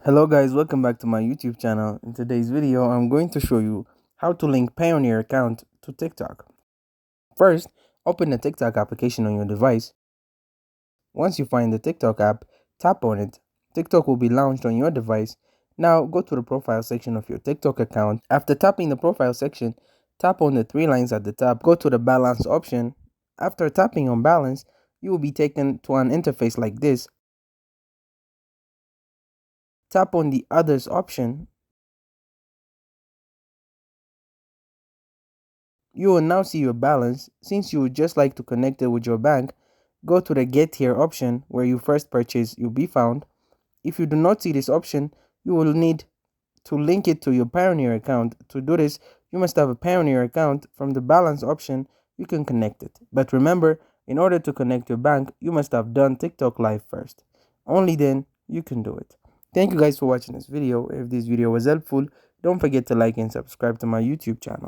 Hello guys, welcome back to my YouTube channel. In today's video, I'm going to show you how to link Payoneer account to TikTok. First, open the TikTok application on your device. Once you find the TikTok app, tap on it. TikTok will be launched on your device. Now go to the profile section of your TikTok account. After tapping the profile section, tap on the three lines at the top. Go to the balance option. After tapping on balance, you will be taken to an interface like this. Tap on the others option. You will now see your balance. Since you would just like to connect it with your bank, go to the Get Here option where you first purchased you'll be found. If you do not see this option, you will need to link it to your Payoneer account. To do this, you must have a Payoneer account. From the balance option, you can connect it. But remember, in order to connect your bank, you must have done TikTok Live first. Only then you can do it. Thank you guys for watching this video. If this video was helpful, don't forget to like and subscribe to my YouTube channel.